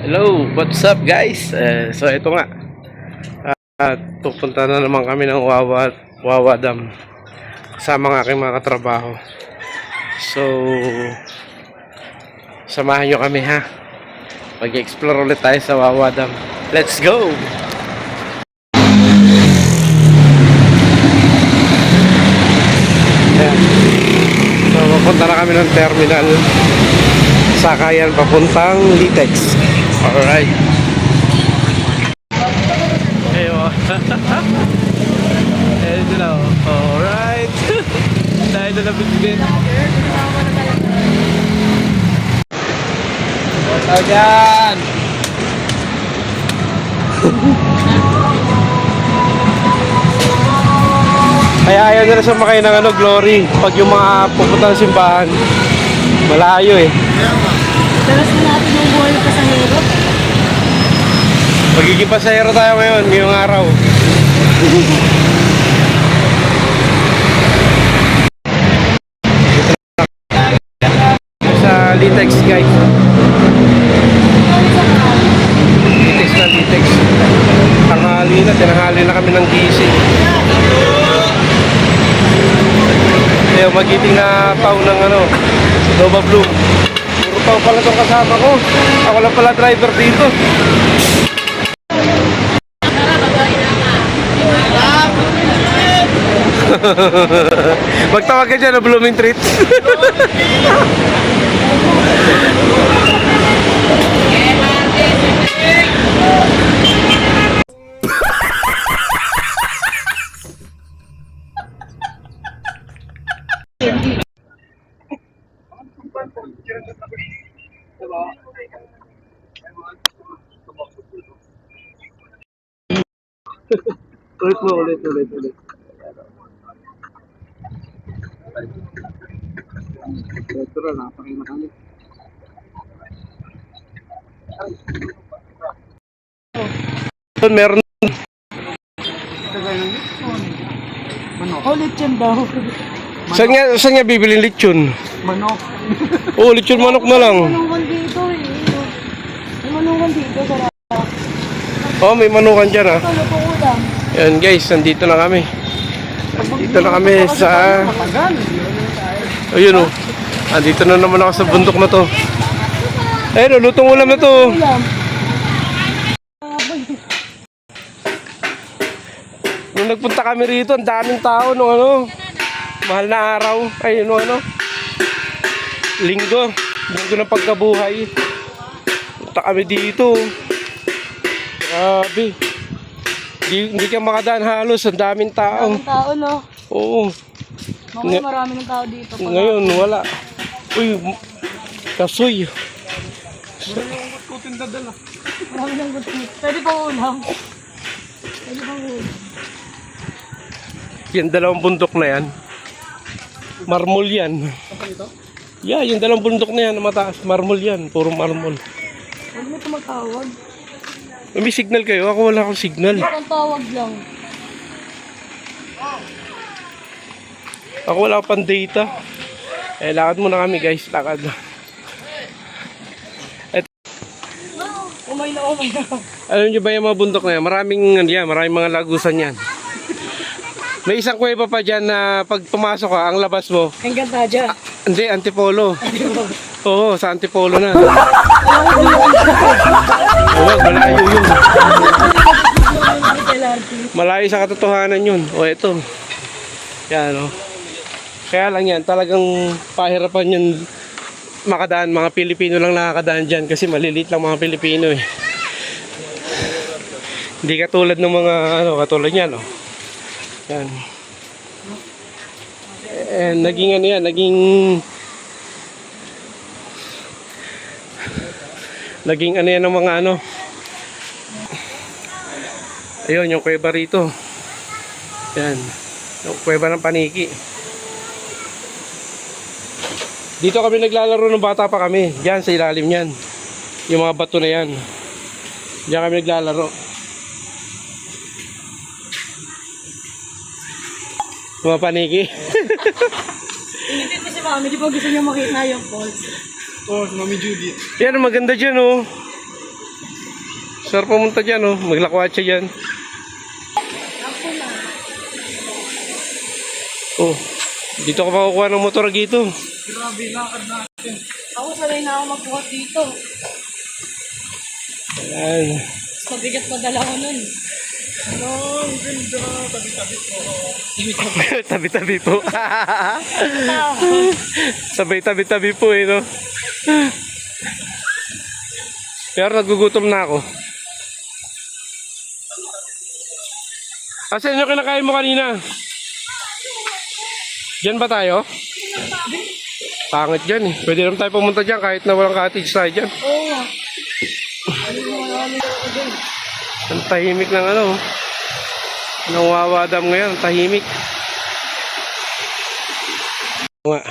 Hello, what's up guys? So ito nga, pupunta na naman kami ng Wawa Dam kasama ng aking mga katrabaho. So samahan nyo kami ha, mag-explore ulit tayo sa Wawa Dam. Let's go! Ayan. So pupunta na kami ng terminal, sakayan papuntang Litex. Alright. Ayo. Eh, ito na. Alright. Dahil na nabitbit. Punta dyan. Kaya ayaw nila sumakay ng Glory. Pag yung mga pupunta ng simbahan, malayo eh. Dalas na natin yung buhay pa sa hirap. Magiging pasahero tayo ngayon, ngayong araw. Sa Litex guys. Litex. Tinanghali na kami ng gising. Kaya magiting na tao ng Nova Bloom. Puro tao pala itong kasama ko. Ako lang pala driver dito. Magtawag ka dyan, blooming treat. Ulit. Ito na, napakita kami. Meron. Oh, lechon daw. Saan nga bibilin lechon? Manok. Oh, lechon manok na lang. May manukan dito eh. May manukan dito sa Oh, may manukan dyan ha. Ano po ulam? Yan guys, nandito na kami. Dito na kami sa... Ayun oh. Andito na naman ako sa bundok na to. Ayun oh, lutong ulam na to. Ulam. Nung nagpunta kami rito, ang daming tao nung mahal na araw. Ay, Linggo ng pagkabuhay. Punta kami dito. Grabe. Hindi ka makadaan halos, ang daming tao. Maraming tao, no? Oo. Ngayon marami ng tao dito. Ngayon, wala. Uy, kasoy. Marami ng gusto. Pwede pang ulam. Yan, dalawang bundok na yan. Marmol yan. Yeah, yung dalawang bundok na yan, mataas. Marmol yan, puro marmol. Huwag mo tumatawag. May signal kayo? Ako wala akong signal. Ang tawag lang. Ako wala akong data. Lakad muna kami guys, lakad. Umay na. Alam niyo ba yung mga bundok na yan? Maraming mga lagusan yan. May isang kuweba pa dyan na pag pumasok ka, ang labas mo. Hanggang tadya. Hindi, Antipolo. Oo, sa Antipolo na. Oo, malayo yun. Malayo sa katotohanan yun. O, ito. Yan, o. Kaya lang yan, talagang pahirapan yan makadaan. Mga Pilipino lang nakakadaan dyan kasi maliliit lang mga Pilipino eh. Hindi katulad ng mga, katulad yan, o. Yan. And naging yan ng mga ayun, yung kuweba rito. Yan. Yung kuweba ng Paniki. Dito kami naglalaro ng bata pa kami. Diyan sa ilalim yan. Yung mga bato na yan. Diyan kami naglalaro. Mga Paniki. Ingit ko si Mami, di ba gusto niya makita yung falls? Oo, si Mami Judy. Yan, maganda dyan oh. Sarap pumunta dyan, oh. Maglakwatsa dyan. Ako na. Oh, dito ka makukuha ng motor dito. Grabe, lakad natin. Ako sanay na ako magbuhat dito. Ayan. Mas mabigat pa dala ko nun. Ano, ang ganda. Tabi-tabi po. Tabi-tabi po. Sabay tabi-tabi po eh, no? Pero nagugutom na ako. Asan yung kinakain mo kanina? Diyan ba tayo? Pangit dyan eh. Pwede naman tayo pumunta dyan kahit na walang cottage tayo dyan. Oo nga. Ano mo marami ako dyan? Ang tahimik ng ano. Ng Wawa Dam ngayon. Ang tahimik. Nga.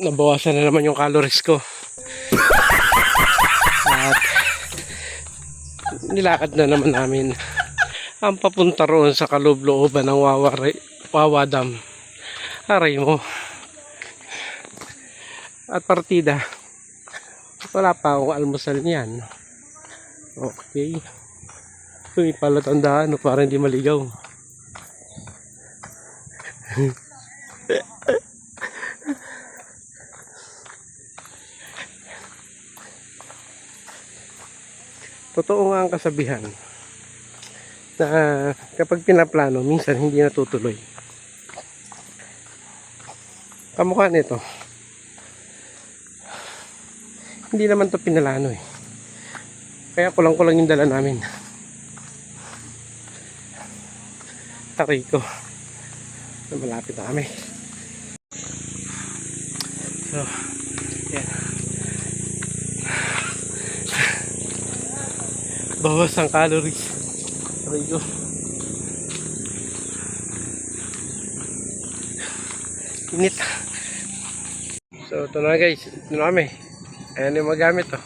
Nabawasan na naman yung calories ko. At nilakad na naman namin ang papunta roon sa kaloob-looban ng Wawa Dam. Aray mo. At partida. Wala pa akong almusal niyan. Okay. Uy, palatandaan para hindi maligaw. Totoo nga ang kasabihan na kapag pinaplano, minsan hindi natutuloy. Kamukha nito. Hindi naman to pinalano eh. Kaya kulang-kulang yung dala namin. Taray ko. Malapit na kami. So, yan. Bawas ang calories. Taray ko. Init. So, ito na guys. Ito na kami. Ayan yung magamit to.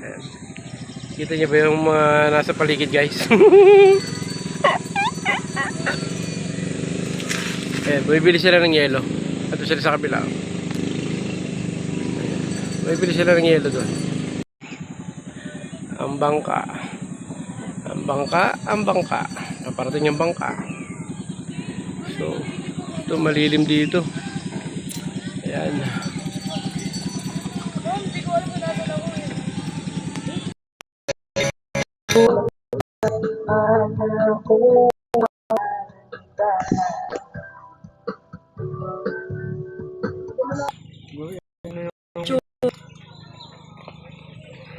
Ayan. Kita niyo ba yung mga nasa paligid guys? Ayan, bumibili sila ng yelo. Ato sila sa kabila. Ayan. Bumibili sila ng yelo doon. Ang bangka. Ang bangka, ang bangka. Naparating yung bangka. So, ito malilim dito. Ayan. Hindi ko alam kung nasan ako eh.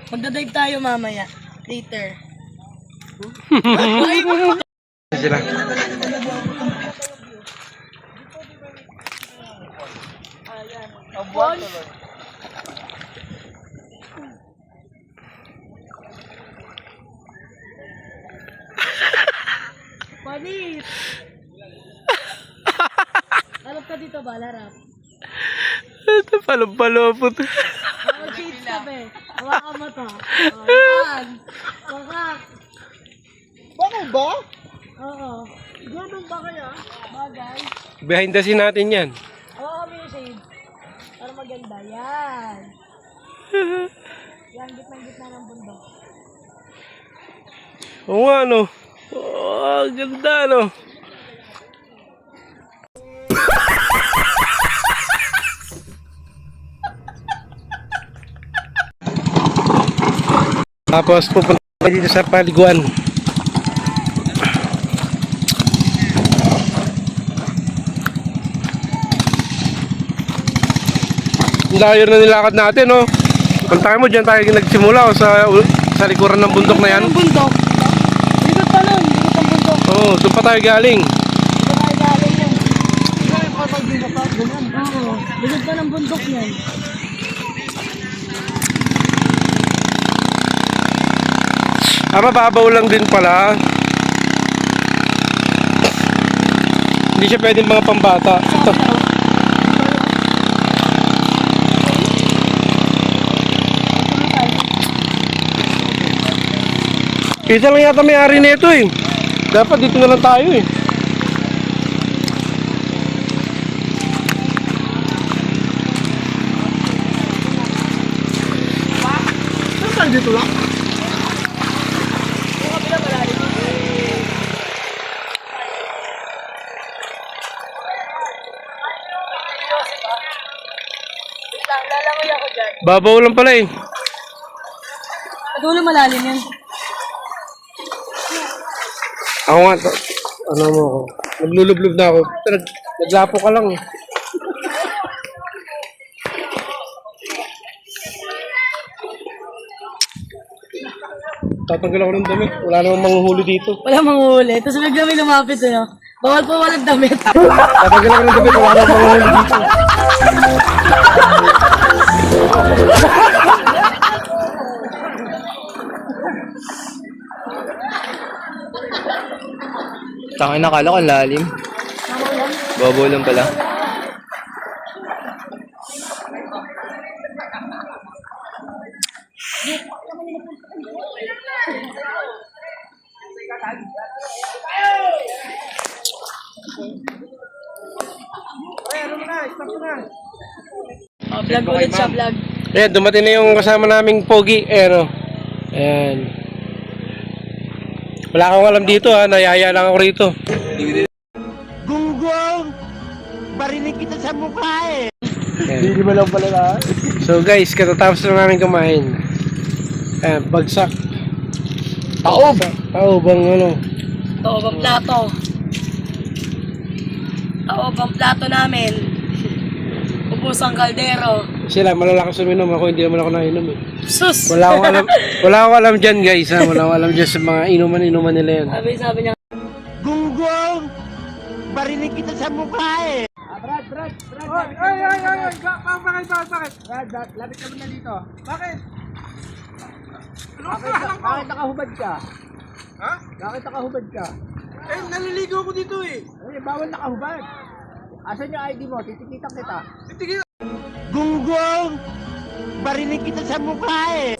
Magdadive tayo mamaya. Later. Sila. Abuan. Panit! Alap ka dito ba, larap? Ito palong-palong. Mag-shades ka be. Hawakan mo to. Ayan. Wakak. Bakit ba? Oo. Ganun ba kaya? Bagay. Behind the scene natin yan. Hawakan mo yung shades. Para maganda. Yan. Yan, gitna-gitna ng bundok. Oo nga no. Oh, ganda no. Tapos pupunta dito sa paliguan. Layo na nilakad natin, no? Punta mo dyan tayo nagsimula o sa likuran ng bundok na yan. Ang bundok. Likod pa nun. Likod ang bundok. Oo, doon pa tayo galing. Dito tayo galing yan. Oo. Likod pa ng bundok yan. Mababaw lang din pala. Hindi siya pwedeng mga pambata. Isa lang yata may-ari nito eh. Dapat dito na lang tayo eh. dito lang. Yung kabila malalim. Wait lang, lalangoy ako dyan. Babaw lang pala eh. Dulo malalim yan. Ako nga, ano mo ako. Naglulublob na ako. Naglapo ka lang eh. Tatanggal ako ng damit. Wala namang manghuhuli dito. Wala manguhuli. Tapos bigla may lumapit ano. Bawal po walang damit. Tatanggal ako ng damit. Wala namang manghuhuli dito. Tangin na kala ko ang lalim. Babaw lang pala. Oh, vlog ulit siya, vlog. Ayan, dumating na yung kasama naming pogi. Ayan o. Ayan. Wala akong alam dito ha. Nayaya lang ako rito. Gunggong! Barinig kita sa mukha eh. Ayan. Hindi mo lang pala na. So guys, katatapos na namin kumain. Ayan, bagsak. Taob! Taob ang ano. Taob ang plato. Taob ang plato namin. Ubus ang kaldero. Sila, malalakas uminom. Ako hindi naman ako nainom eh. Sus! Wala akong alam. Wala akong alam dyan guys ha. Wala akong alam dyan sa mga inuman-inuman nila yan. Sabi niya, Gunggong! Barinig kita sa mukha eh. Brad. Ay. Bakit? Brad, lapit ka muna dito. Bakit? Bakit nakahubad ka? Ha? Bakit nakahubad ka? Eh, naliligo ako dito eh. Eh, bawal nakahubad. Asan yung ID mo? Titikitan kita. Gunggong! Barinig kita sa mukha eh.